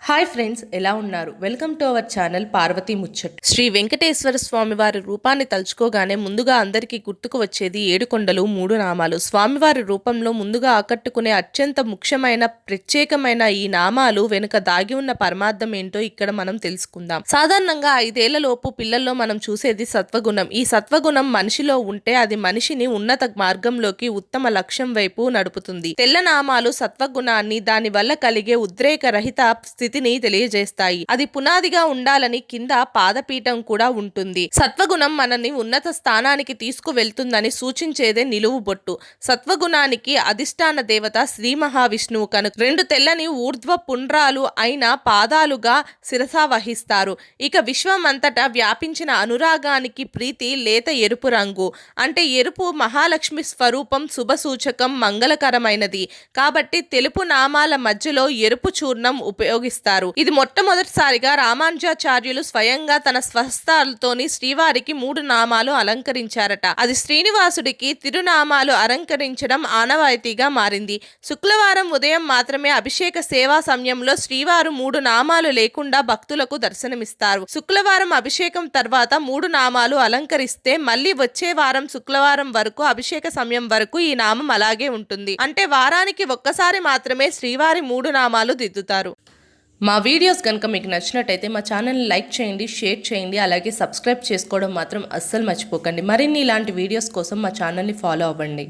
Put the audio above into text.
Hi friends, ఎలా ఉన్నారు? Welcome to our channel Parvathi Muchchat. Sri Venkateswara Swamy వారి రూపాన్ని తలుచుకోగానే ముందుగా అందరికీ గుర్తుకు వచ్చేది ఏడుకొండలు మూడు నామాలు. స్వామివారి రూపంలో ముందుగా ఆకట్టుకునే అత్యంత ముఖ్యమైన ప్రత్యేకమైన ఈ నామాలు వెనుక దాగి ఉన్న పరమార్థం ఏంటో ఇక్కడ మనం తెలుసుకుందాం. సాధారణంగా 5 ఏళ్లలోపు పిల్లల్లో మనం చూసేది సత్వగుణం. ఈ సత్వగుణం మనిషిలో ఉంటే అది మనిషిని ఉన్నత మార్గంలోకి, ఉత్తమ లక్ష్యం వైపు నడుపుతుంది. తెల్ల నామాలు సత్వగుణాన్ని, దాని వల్ల కలిగే ఉద్రేక రహిత స్థితిని తెలియజేస్తాయి. అది పునాదిగా ఉండాలని కింద పాదపీఠం కూడా ఉంటుంది. సత్వగుణం మనని ఉన్నత స్థానానికి తీసుకువెళ్తుందని సూచించేదే నిలువు బొట్టు. సత్వగుణానికి అధిష్టాన దేవత శ్రీ మహావిష్ణువు కనుక 2 తెల్లని ఊర్ధ్వ పుండ్రాలు అయిన పాదాలుగా శిరస వహిస్తారు. ఇక విశ్వమంతటా వ్యాపించిన అనురాగానికి ప్రీతి లేత ఎరుపు రంగు. అంటే ఎరుపు మహాలక్ష్మి స్వరూపం, శుభ సూచకం, మంగళకరమైనది. కాబట్టి తెలుపు నామాల మధ్యలో ఎరుపు చూర్ణం ఉపయోగిస్తారు. ఇది మొట్టమొదటిసారిగా రామానుజాచార్యులు స్వయంగా తన స్వహస్తాలతోని శ్రీవారికి 3 నామాలు అలంకరించారట. అది శ్రీనివాసుడికి తిరునామాలు అలంకరించడం ఆనవాయితీగా మారింది. శుక్రవారం ఉదయం మాత్రమే అభిషేక సేవా సమయంలో శ్రీవారు 3 నామాలు లేకుండా భక్తులకు దర్శనమిస్తారు. శుక్రవారం అభిషేకం తర్వాత 3 నామాలు అలంకరిస్తే మళ్ళీ వచ్చే వారం శుక్రవారం వరకు అభిషేక సమయం వరకు ఈ నామం అలాగే ఉంటుంది. అంటే వారానికి ఒక్కసారి మాత్రమే శ్రీవారి 3 నామాలు దిద్దుతారు. మా వీడియోస్ కనుక మీకు నచ్చినట్టయితే మా ఛానల్ని లైక్ చేయండి, షేర్ చేయండి, అలాగే సబ్స్క్రైబ్ చేసుకోవడం మాత్రం అస్సలు మర్చిపోకండి. మరిన్ని ఇలాంటి వీడియోస్ కోసం మా ఛానల్ని ఫాలో అవ్వండి.